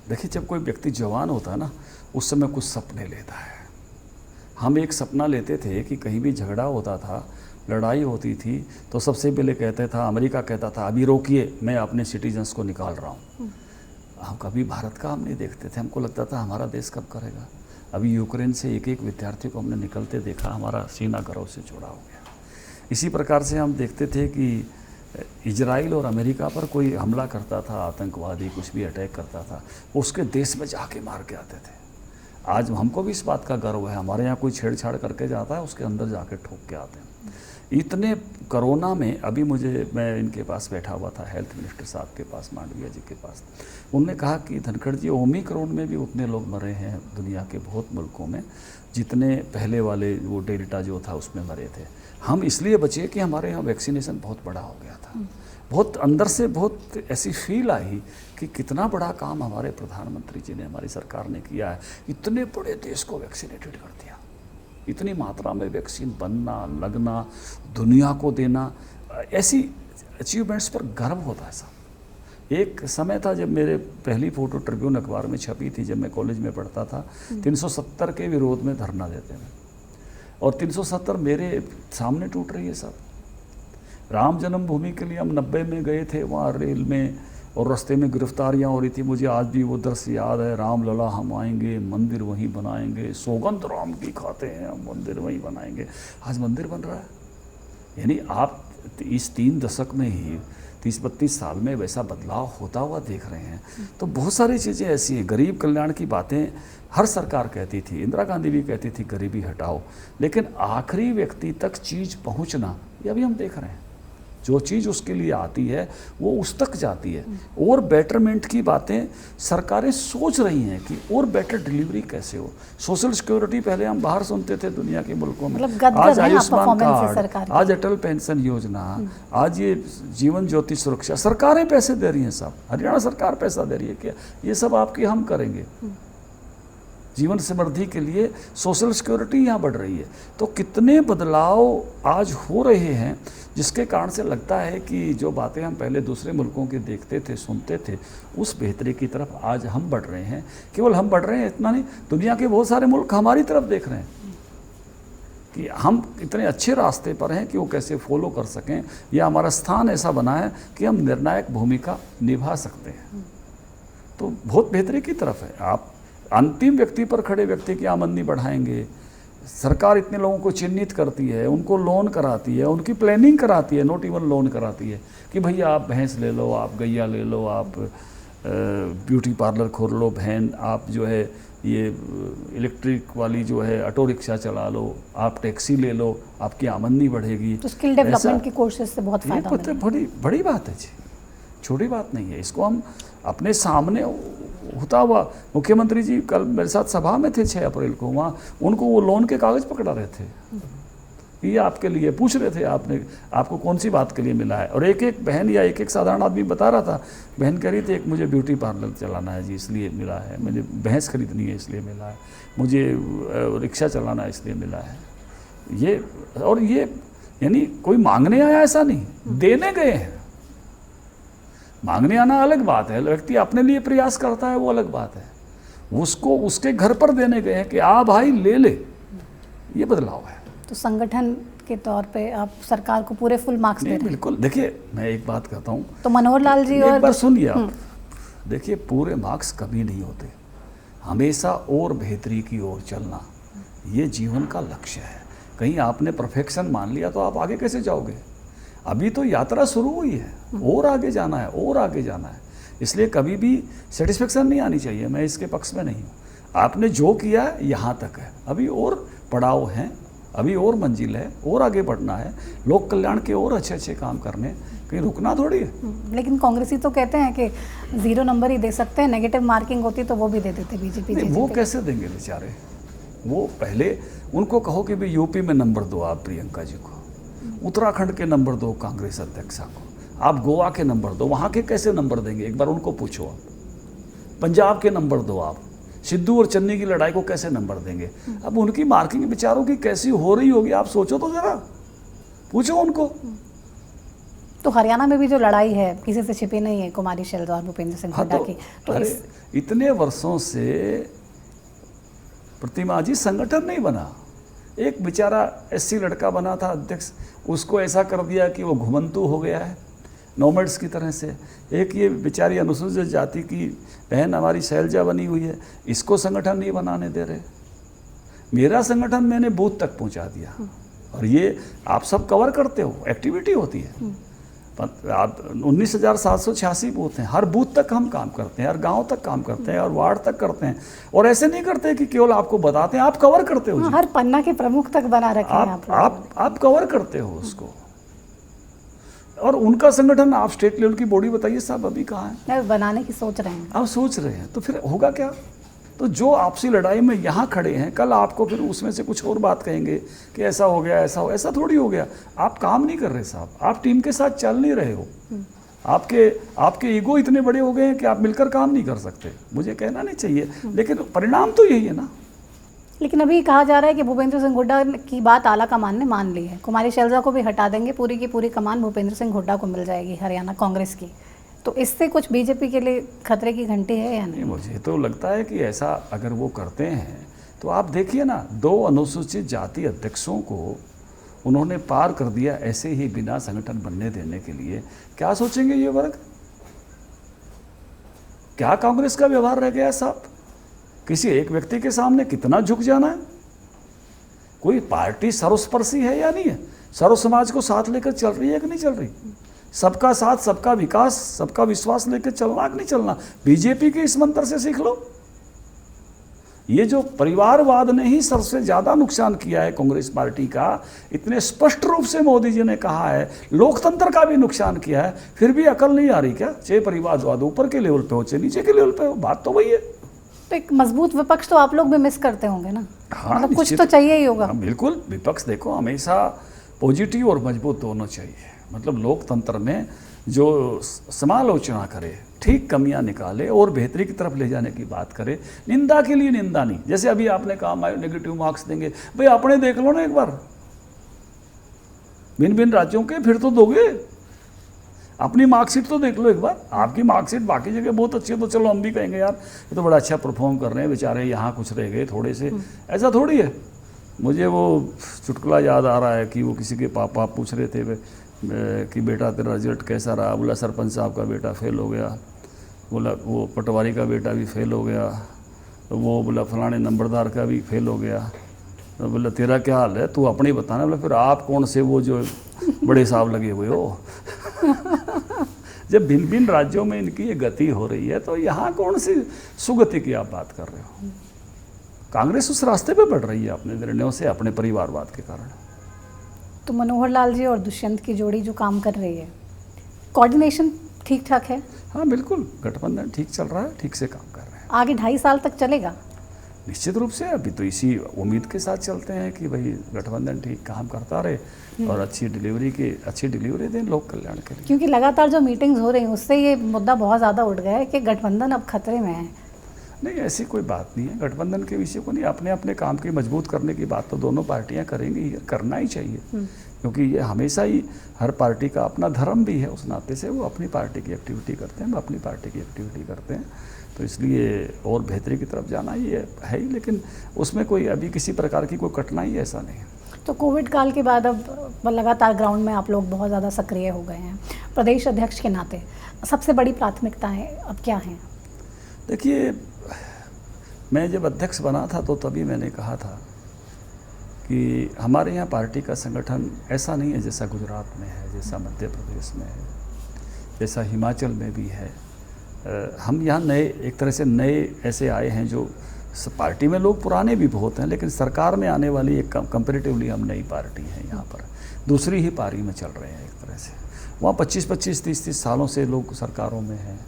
देखिए, जब कोई व्यक्ति जवान होता है ना, उस समय कुछ सपने लेता है। हम एक सपना लेते थे कि कहीं भी झगड़ा होता था, लड़ाई होती थी तो सबसे पहले कहते था, अमेरिका कहता था अभी रोकिए, मैं अपने सिटीजन्स को निकाल रहा हूँ। हम कभी भारत का हम नहीं देखते थे, हमको लगता था हमारा देश कब करेगा। अभी यूक्रेन से एक एक विद्यार्थी को हमने निकलते देखा, हमारा सीना गर्व से जुड़ा हो गया। इसी प्रकार से हम देखते थे कि इजराइल और अमेरिका पर कोई हमला करता था, आतंकवादी कुछ भी अटैक करता था, उसके देश में जाके मार के आते थे। आज हमको भी इस बात का गर्व है, हमारे यहाँ कोई छेड़छाड़ करके जाता है, उसके अंदर जाके ठोक के आते हैं। इतने कोरोना में अभी मैं इनके पास बैठा हुआ था, हेल्थ मिनिस्टर साहब के पास, मांडविया जी के पास। उन्होंने कहा कि धनखड़ जी, ओमिक्रॉन में भी उतने लोग मरे हैं दुनिया के बहुत मुल्कों में जितने पहले वाले वो डेल्टा जो था उसमें मरे थे। हम इसलिए बचे कि हमारे यहाँ वैक्सीनेशन बहुत बड़ा हो गया था। बहुत अंदर से बहुत ऐसी फील आई कि कितना बड़ा काम हमारे प्रधानमंत्री जी ने, हमारी सरकार ने किया है। इतने बड़े देश को वैक्सीनेटेड कर दिया, इतनी मात्रा में वैक्सीन बनना, लगना, दुनिया को देना, ऐसी अचीवमेंट्स पर गर्व होता है साहब। एक समय था जब मेरे पहली फ़ोटो ट्रिब्यून अखबार में छपी थी, जब मैं कॉलेज में पढ़ता था, 370 के विरोध में धरना देते हैं, और 370 मेरे सामने टूट रही है साहब। राम जन्मभूमि के लिए हम 90 में गए थे वहाँ रेल में, और रास्ते में गिरफ्तारियाँ हो रही थी। मुझे आज भी वो दृश्य याद है, राम लला हम आएंगे, मंदिर वहीं बनाएंगे, सौगंध राम की खाते हैं हम, मंदिर वहीं बनाएंगे। आज मंदिर बन रहा है। यानी आप इस 3 दशक में ही 30-32 साल में वैसा बदलाव होता हुआ देख रहे हैं। तो बहुत सारी चीज़ें ऐसी हैं। गरीब कल्याण की बातें हर सरकार कहती थी, इंदिरा गांधी भी कहती थी गरीबी हटाओ, लेकिन आखिरी व्यक्ति तक चीज़ पहुंचना, ये अभी हम देख रहे हैं। जो चीज़ उसके लिए आती है वो उस तक जाती है। और बेटरमेंट की बातें सरकारें सोच रही हैं कि और बेटर डिलीवरी कैसे हो। सोशल सिक्योरिटी पहले हम बाहर सुनते थे दुनिया के मुल्कों में, आज आयुष्मान कार्ड, आज अटल पेंशन योजना, आज ये जीवन ज्योति सुरक्षा, सरकारें पैसे दे रही हैं साहब। हरियाणा सरकार पैसा दे रही है क्या? ये सब आपकी हम करेंगे। जीवन समृद्धि के लिए सोशल सिक्योरिटी यहाँ बढ़ रही है। तो कितने बदलाव आज हो रहे हैं, जिसके कारण से लगता है कि जो बातें हम पहले दूसरे मुल्कों के देखते थे, सुनते थे, उस बेहतरी की तरफ आज हम बढ़ रहे हैं। केवल हम बढ़ रहे हैं इतना नहीं, दुनिया के बहुत सारे मुल्क हमारी तरफ देख रहे हैं कि हम इतने अच्छे रास्ते पर हैं कि वो कैसे फॉलो कर सकें, या हमारा स्थान ऐसा बना है कि हम निर्णायक भूमिका निभा सकते हैं। तो बहुत बेहतरी की तरफ है। आप अंतिम व्यक्ति पर खड़े व्यक्ति की आमदनी बढ़ाएंगे, सरकार इतने लोगों को चिन्हित करती है, उनको लोन कराती है, उनकी प्लानिंग कराती है, नॉट इवन लोन कराती है कि भैया आप भैंस ले लो, आप गैया ले लो, आप ब्यूटी पार्लर खोल लो बहन, आप जो है ये इलेक्ट्रिक वाली जो है ऑटो रिक्शा चला लो, आप टैक्सी ले लो, आपकी आमदनी बढ़ेगी। तो स्किल डेवलपमेंट की कोर्सेज से बहुत फायदा है। बड़ी बात है जी, छोटी बात नहीं है। इसको हम अपने सामने होता हुआ, मुख्यमंत्री जी कल मेरे साथ सभा में थे 6 अप्रैल को, वहाँ उनको वो लोन के कागज़ पकड़ा रहे थे, ये आपके लिए पूछ रहे थे, आपको कौन सी बात के लिए मिला है। और एक एक बहन या एक एक साधारण आदमी बता रहा था, बहन कह रही थी एक मुझे ब्यूटी पार्लर चलाना है जी इसलिए मिला है, मुझे भैंस खरीदनी है इसलिए मिला है, मुझे रिक्शा चलाना है इसलिए मिला है। ये यानी कोई मांगने आया ऐसा नहीं, देने गए हैं। मांगने आना अलग बात है, व्यक्ति अपने लिए प्रयास करता है वो अलग बात है। उसको उसके घर पर देने गए हैं कि आ भाई ले ले, ये बदलाव है। तो संगठन के तौर पे आप सरकार को पूरे फुल मार्क्स दे रहे हैं? बिल्कुल। देखिए मैं एक बात कहता हूँ, तो मनोहर लाल जी और एक बार सुनिए आप, देखिए पूरे मार्क्स कभी नहीं होते, हमेशा और बेहतरी की ओर चलना ये जीवन का लक्ष्य है। कहीं आपने परफेक्शन मान लिया तो आप आगे कैसे जाओगे? अभी तो यात्रा शुरू हुई है, और आगे जाना है, और आगे जाना है। इसलिए कभी भी सेटिस्फेक्शन नहीं आनी चाहिए, मैं इसके पक्ष में नहीं हूँ। आपने जो किया यहाँ तक है, अभी और पड़ाव हैं, अभी और मंजिल है, और आगे बढ़ना है, लोक कल्याण के और अच्छे अच्छे काम करने, कहीं रुकना थोड़ी है। लेकिन कांग्रेसी तो कहते हैं कि 0 नंबर ही दे सकते हैं, नेगेटिव मार्किंग होती तो वो भी दे देते बीजेपी। वो कैसे देंगे बेचारे? वो पहले उनको कहो कि भाई यूपी में नंबर दो आप प्रियंका जी को, उत्तराखंड के नंबर दो कांग्रेस अध्यक्षा को, आप गोवा के नंबर दो, वहाँ के कैसे नंबर देंगे एक बार उनको पूछो आप। पंजाब के नंबर दो आप, सिद्धू और चन्नी की लड़ाई को कैसे नंबर देंगे? अब उनकी मार्किंग विचारों की कैसी हो रही होगी आप सोचो तो जरा, पूछो उनको। तो हरियाणा में भी जो लड़ाई है किसी से छिपी नहीं है, कुमारी शैलजा और भूपेंद्र सिंह हुड्डा की। तो इतने वर्षों से प्रतिमा जी संगठन नहीं बना। एक बेचारा एससी लड़का बना था अध्यक्ष, उसको ऐसा कर दिया कि वो घुमंतू हो गया है नोमैड्स की तरह से। एक ये बेचारी अनुसूचित जाति की बहन हमारी शैलजा बनी हुई है, इसको संगठन नहीं बनाने दे रहे। मेरा संगठन मैंने बूथ तक पहुंचा दिया, और ये आप सब कवर करते हो, एक्टिविटी होती है। आप 19,786 बूथ हैं, हर बूथ तक हम काम करते हैं, हर गांव तक काम करते हैं और वार्ड तक करते हैं। और ऐसे नहीं करते कि केवल आपको बताते हैं, आप कवर करते हो जी। हर पन्ना के प्रमुख तक बना रखे हैं आप कवर करते हो उसको। और उनका संगठन, आप स्टेट लेवल की बॉडी बताइए साहब अभी कहाँ है? बनाने की सोच रहे हैं। आप सोच रहे हैं तो फिर होगा क्या? तो जो आपसी लड़ाई में यहाँ खड़े हैं, कल आपको फिर उसमें से कुछ और बात कहेंगे कि ऐसा हो गया, ऐसा थोड़ी हो गया। आप काम नहीं कर रहे साहब, आप टीम के साथ चल नहीं रहे हो। आपके ईगो इतने बड़े हो गए हैं कि आप मिलकर काम नहीं कर सकते। मुझे कहना नहीं चाहिए, लेकिन परिणाम तो यही है ना। लेकिन अभी कहा जा रहा है कि भूपेंद्र सिंह हुड्डा की बात आला कमान ने मान ली है, कुमारी शैलजा को भी हटा देंगे, पूरी की पूरी कमान भूपेंद्र सिंह हुड्डा को मिल जाएगी हरियाणा कांग्रेस की। तो इससे कुछ बीजेपी के लिए खतरे की घंटी है या नहीं? मुझे तो लगता है कि ऐसा अगर वो करते हैं तो आप देखिए ना, 2 अनुसूचित जाति अध्यक्षों को उन्होंने पार कर दिया ऐसे ही बिना संगठन बनने देने के लिए। क्या सोचेंगे ये वर्ग? क्या कांग्रेस का व्यवहार रह गया साहब? किसी एक व्यक्ति के सामने कितना झुक जाना है? कोई पार्टी सर्वस्पर्शी है या नहीं है? सर्व समाज को साथ लेकर चल रही है कि नहीं चल रही? सबका साथ, सबका विकास, सबका विश्वास लेकर चलना कि नहीं चलना? बीजेपी के इस मंत्र से सीख लो। ये जो परिवारवाद ने ही सबसे ज्यादा नुकसान किया है कांग्रेस पार्टी का, इतने स्पष्ट रूप से मोदी जी ने कहा है। लोकतंत्र का भी नुकसान किया है, फिर भी अकल नहीं आ रही क्या? चाहे परिवारवाद ऊपर के लेवल पे हो चाहे नीचे के लेवल पे हो, बात तो वही है। तो एक मजबूत विपक्ष तो आप लोग भी मिस करते होंगे ना? हाँ, मतलब कुछ तो चाहिए ही होगा। बिल्कुल, विपक्ष देखो हमेशा पॉजिटिव और मजबूत दोनों चाहिए। मतलब लोकतंत्र में जो समालोचना करे, ठीक कमियां निकाले और बेहतरी की तरफ ले जाने की बात करे, निंदा के लिए निंदा नहीं। जैसे अभी आपने कहा नेगेटिव मार्क्स देंगे, भाई आपने देख लो ना एक बार भिन्न भिन्न राज्यों के, फिर तो दोगे। अपनी मार्कशीट तो देख लो एक बार। आपकी मार्कशीट बाकी जगह बहुत अच्छी है तो चलो हम भी कहेंगे यार ये तो बड़ा अच्छा परफॉर्म कर रहे हैं, बेचारे यहाँ कुछ रह गए थोड़े से। ऐसा थोड़ी है। मुझे वो चुटकुला याद आ रहा है कि वो किसी के पापा पूछ रहे थे कि बेटा तेरा रिजल्ट कैसा रहा? बोला सरपंच साहब का बेटा फेल हो गया। बोला वो पटवारी का बेटा भी फेल हो गया। तो वो बोला फलाने नंबरदार का भी फेल हो गया। तो बोला तेरा क्या हाल है, तू अपनी बताना। बोला फिर आप कौन से वो जो बड़े साहब लगे हुए हो? जब भिन्न भिन्न राज्यों में इनकी ये गति हो रही है तो यहाँ कौन सी सुगति की आप बात कर रहे हो? कांग्रेस उस रास्ते पे बढ़ रही है अपने निर्णयों से, अपने परिवारवाद के कारण। तो मनोहर लाल जी और दुष्यंत की जोड़ी जो काम कर रही है, कोऑर्डिनेशन ठीक ठाक है? हाँ बिल्कुल, गठबंधन ठीक चल रहा है, ठीक से काम कर रहे हैं। आगे 2.5 साल तक चलेगा? निश्चित रूप से अभी तो इसी उम्मीद के साथ चलते हैं कि भाई गठबंधन ठीक काम करता रहे और अच्छी डिलीवरी दें लोक कल्याण के लिए। क्योंकि लगातार जो मीटिंग्स हो रही हैं उससे ये मुद्दा बहुत ज़्यादा उठ गया है कि गठबंधन अब खतरे में है। नहीं, ऐसी कोई बात नहीं है। गठबंधन के विषय को नहीं, अपने अपने काम की मजबूत करने की बात तो दोनों पार्टियां करेंगी ही, करना ही चाहिए। क्योंकि ये हमेशा ही हर पार्टी का अपना धर्म भी है, उस नाते से वो अपनी पार्टी की एक्टिविटी करते हैं, हम अपनी पार्टी की एक्टिविटी करते हैं। तो इसलिए और बेहतरी की तरफ जाना ये है ही, लेकिन उसमें कोई अभी किसी प्रकार की कोई कठिनाई ऐसा नहीं है। तो कोविड काल के बाद अब लगातार ग्राउंड में आप लोग बहुत ज़्यादा सक्रिय हो गए हैं। प्रदेश अध्यक्ष के नाते सबसे बड़ी प्राथमिकताएं अब क्या हैं? देखिए, मैं जब अध्यक्ष बना था तो तभी मैंने कहा था कि हमारे यहाँ पार्टी का संगठन ऐसा नहीं है जैसा गुजरात में है, जैसा मध्य प्रदेश में है, जैसा हिमाचल में भी है। हम यहाँ नए, एक तरह से नए ऐसे आए हैं जो पार्टी में लोग पुराने भी बहुत हैं, लेकिन सरकार में आने वाली एक कंपेरेटिवली हम नई पार्टी है। यहाँ पर दूसरी ही पारी में चल रहे हैं एक तरह से। वहाँ 25-25, 30-30 सालों से लोग सरकारों में हैं।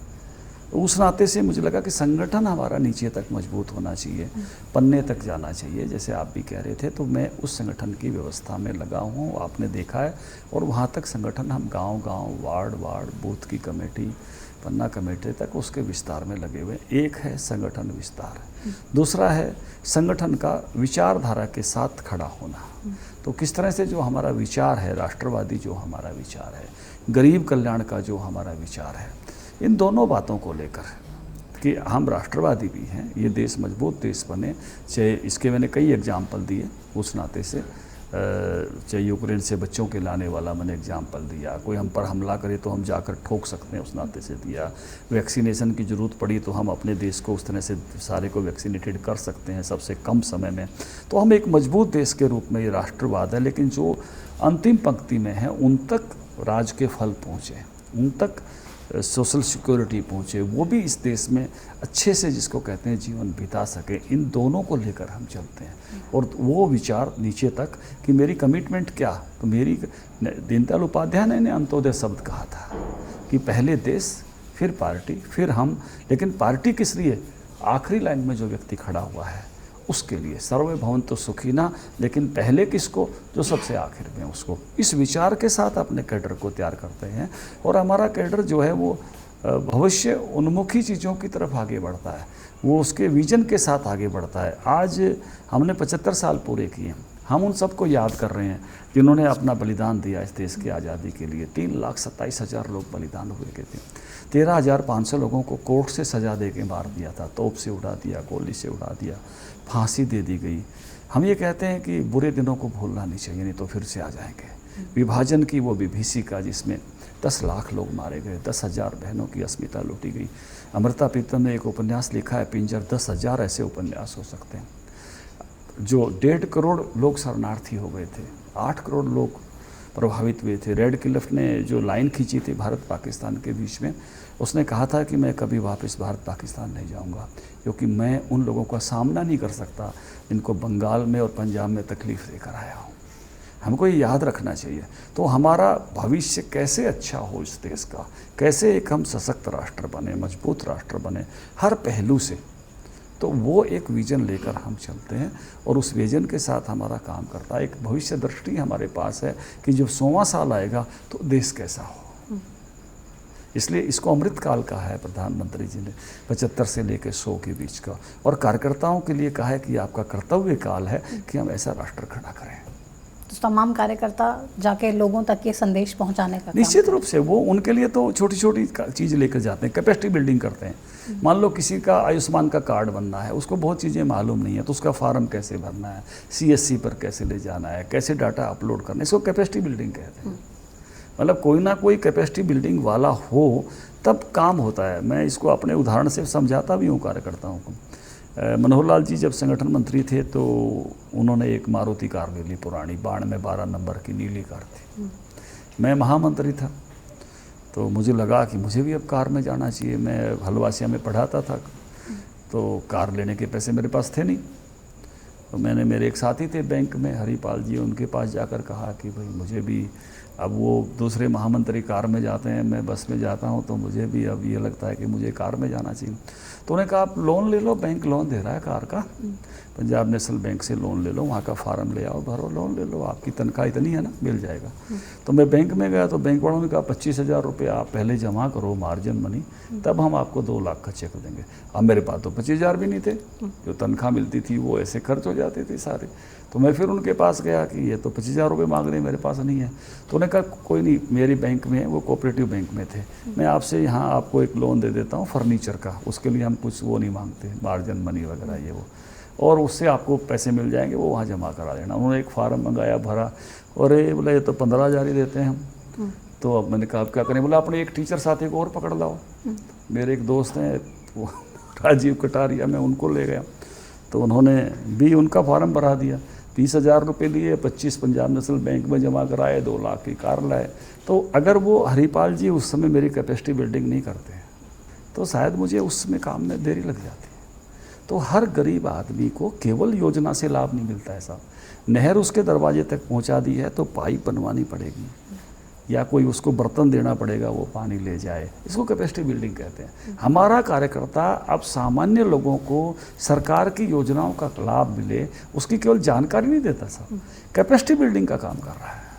उस नाते से मुझे लगा कि संगठन हमारा नीचे तक मजबूत होना चाहिए, पन्ने तक जाना चाहिए, जैसे आप भी कह रहे थे। तो मैं उस संगठन की व्यवस्था में लगा हूँ, आपने देखा है। और वहाँ तक संगठन हम गांव-गांव, वार्ड-वार्ड, बूथ की कमेटी, पन्ना कमेटी तक उसके विस्तार में लगे हुए। एक है संगठन विस्तार, दूसरा है संगठन का विचारधारा के साथ खड़ा होना। तो किस तरह से जो हमारा विचार है, राष्ट्रवादी जो हमारा विचार है, गरीब कल्याण का जो हमारा विचार है, इन दोनों बातों को लेकर कि हम राष्ट्रवादी भी हैं, ये देश मजबूत देश बने। चाहे इसके मैंने कई एग्जाम्पल दिए उस नाते से, चाहे यूक्रेन से बच्चों के लाने वाला मैंने एग्जाम्पल दिया, कोई हम पर हमला करे तो हम जाकर ठोक सकते हैं उस नाते से दिया, वैक्सीनेशन की ज़रूरत पड़ी तो हम अपने देश को उस तरह से सारे को वैक्सीनेटेड कर सकते हैं सबसे कम समय में। तो हम एक मजबूत देश के रूप में ये राष्ट्रवाद है। लेकिन जो अंतिम पंक्ति में है उन तक राज के फल पहुँचे, उन तक सोशल सिक्योरिटी पहुँचे, वो भी इस देश में अच्छे से जिसको कहते हैं जीवन बिता सके, इन दोनों को लेकर हम चलते हैं। और वो विचार नीचे तक कि मेरी कमिटमेंट क्या, तो मेरी दीनदयाल उपाध्याय ने अंत्योदय शब्द कहा था कि पहले देश फिर पार्टी फिर हम, लेकिन पार्टी किस लिए, आखिरी लाइन में जो व्यक्ति खड़ा हुआ है उसके लिए, सर्वे भवन्तु सुखिनः, लेकिन पहले किसको, जो सबसे आखिर में उसको। इस विचार के साथ अपने कैडर को तैयार करते हैं और हमारा कैडर जो है वो भविष्य उन्मुखी चीज़ों की तरफ आगे बढ़ता है, वो उसके विजन के साथ आगे बढ़ता है। आज हमने 75 साल पूरे किए, हम उन सबको याद कर रहे हैं जिन्होंने अपना बलिदान दिया इस देश की आज़ादी के लिए। 3,27,000 लोग बलिदान हुए के थे, 13,500 लोगों को कोर्ट से सज़ा दे के मार दिया था, तोप से उड़ा दिया, गोली से उड़ा दिया, फांसी दे दी गई। हम ये कहते हैं कि बुरे दिनों को भूलना नहीं चाहिए, नहीं तो फिर से आ जाएंगे। विभाजन की वो विभीषिका जिसमें 10 लाख लोग मारे गए, 10,000 बहनों की अस्मिता लूटी गई। अमृता प्रीतम ने एक उपन्यास लिखा है पिंजर, 10,000 ऐसे उपन्यास हो सकते हैं। जो 1.5 करोड़ लोग शरणार्थी हो गए थे, 8 करोड़ लोग प्रभावित हुए थे। रेड क्लिफ ने जो लाइन खींची थी भारत पाकिस्तान के बीच में, उसने कहा था कि मैं कभी वापस भारत पाकिस्तान नहीं जाऊंगा, क्योंकि मैं उन लोगों का सामना नहीं कर सकता जिनको बंगाल में और पंजाब में तकलीफ़ देकर आया हूँ। हमको ये याद रखना चाहिए। तो हमारा भविष्य कैसे अच्छा हो इस देश का, कैसे एक हम सशक्त राष्ट्र बने, मजबूत राष्ट्र बने हर पहलू से, तो वो एक विज़न लेकर हम चलते हैं और उस विज़न के साथ हमारा काम करता है। एक भविष्य दृष्टि हमारे पास है कि जब 100वां साल आएगा तो देश कैसा हो। इसलिए इसको अमृत काल कहा है प्रधानमंत्री जी ने, 75 से लेकर 100 के बीच का। और कार्यकर्ताओं के लिए कहा है कि आपका कर्तव्य काल है कि हम ऐसा राष्ट्र खड़ा करें। तो तमाम कार्यकर्ता जाके लोगों तक ये संदेश पहुंचाने का निश्चित रूप से वो उनके लिए तो छोटी छोटी चीज़ लेकर जाते हैं, कैपेसिटी बिल्डिंग करते हैं। मान लो किसी का आयुष्मान का कार्ड बनना है, उसको बहुत चीज़ें मालूम नहीं है, तो उसका फार्म कैसे भरना है, CSC पर कैसे ले जाना है, कैसे डाटा अपलोड करना है, इसको कैपेसिटी बिल्डिंग कहते हैं। मतलब कोई ना कोई कैपेसिटी बिल्डिंग वाला हो तब काम होता है। मैं इसको अपने उदाहरण से समझाता भी हूँ कार्यकर्ताओं को। मनोहर लाल जी जब संगठन मंत्री थे तो उन्होंने एक मारुति कार ले ली पुरानी, 12 नंबर की नीली कार थी। मैं महामंत्री था तो मुझे लगा कि मुझे भी अब कार में जाना चाहिए। मैं हलवासिया में पढ़ाता था तो कार लेने के पैसे मेरे पास थे नहीं, तो मैंने, मेरे एक साथी थे बैंक में हरिपाल जी, उनके पास जाकर कहा कि भाई मुझे भी, अब वो दूसरे महामंत्री कार में जाते हैं, मैं बस में जाता हूँ, तो मुझे भी अब ये लगता है कि मुझे कार में जाना चाहिए। तो उन्होंने कहा आप लोन ले लो, बैंक लोन दे रहा है कार का, पंजाब नेशनल बैंक से लोन ले लो, वहाँ का फार्म ले आओ, भरो, लोन ले लो, आपकी तनख्वाह इतनी है ना, मिल जाएगा। तो मैं बैंक में गया तो बैंक वालों ने कहा 25,000 रुपये आप पहले जमा करो मार्जिन मनी, तब हम आपको 2 लाख का चेक देंगे। अब मेरे पास तो 25,000 भी नहीं थे, जो तनख्वाह मिलती थी वो ऐसे खर्च हो जाते थे सारे। तो मैं फिर उनके पास गया कि ये तो 25,000 रुपये मांग रहे हैं, मेरे पास नहीं है। तो उन्होंने कहा कोई नहीं, मेरी बैंक में, वो कोऑपरेटिव बैंक में थे, मैं आपसे यहाँ आपको एक लोन दे देता हूँ फर्नीचर का, उसके लिए हम कुछ वो नहीं मांगते, मार्जिन मनी वगैरह ये वो, और उससे आपको पैसे मिल जाएंगे, वो वहाँ जमा करा लेना। उन्होंने एक फार्म मंगाया, भरा, और ये बोला ये तो 15,000 ही देते हैं हम। तो अब मैंने कहा आप क्या करें, बोला अपने एक टीचर साथी को और पकड़ लाओ। मेरे एक दोस्त हैं वो राजीव कटारिया, मैं उनको ले गया, तो उन्होंने भी उनका फार्म भरा दिया, 30,000 रुपये लिए, 25 पंजाब नेशनल बैंक में जमा कराए, 2 लाख की कार लाए। तो अगर वो हरिपाल जी उस समय मेरी कैपेसिटी बिल्डिंग नहीं करते तो शायद मुझे उस समय काम में देरी लग जाती। तो हर गरीब आदमी को केवल योजना से लाभ नहीं मिलता है साहब, नहर उसके दरवाजे तक पहुंचा दी है तो पाइप बनवानी पड़ेगी, या कोई उसको बर्तन देना पड़ेगा वो पानी ले जाए, इसको कैपेसिटी बिल्डिंग कहते हैं। हमारा कार्यकर्ता अब सामान्य लोगों को सरकार की योजनाओं का लाभ मिले उसकी केवल जानकारी नहीं देता साहब, कैपेसिटी बिल्डिंग का काम कर रहा है।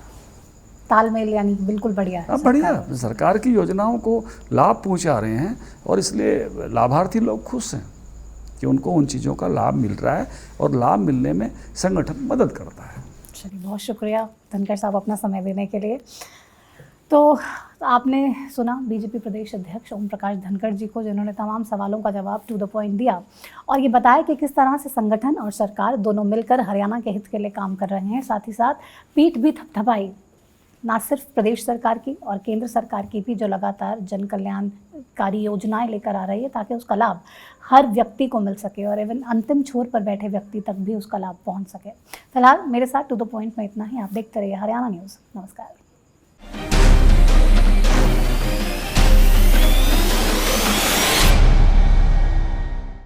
तालमेल यानी बिल्कुल बढ़िया है। अब बढ़िया, सरकार की योजनाओं को लाभ पहुंचा रहे हैं और इसलिए लाभार्थी लोग खुश हैं कि उनको उन चीज़ों का लाभ मिल रहा है और लाभ मिलने में संगठन मदद करता है। चलिए, बहुत शुक्रिया धनखड़ साहब अपना समय देने के लिए। तो आपने सुना बीजेपी प्रदेश अध्यक्ष ओम प्रकाश धनखड़ जी को, जिन्होंने तमाम सवालों का जवाब टू द पॉइंट दिया और ये बताया कि किस तरह से संगठन और सरकार दोनों मिलकर हरियाणा के हित के लिए काम कर रहे हैं। साथ ही साथ पीठ भी थपथपाई ना सिर्फ प्रदेश सरकार की और केंद्र सरकार की भी, जो लगातार जन कल्याणकारी योजनाएं लेकर आ रही है ताकि उसका लाभ हर व्यक्ति को मिल सके और इवन अंतिम छोर पर बैठे व्यक्ति तक भी उसका लाभ पहुंच सके। फिलहाल मेरे साथ टू द पॉइंट में इतना ही। आप देखते रहिए हरियाणा न्यूज़। नमस्कार।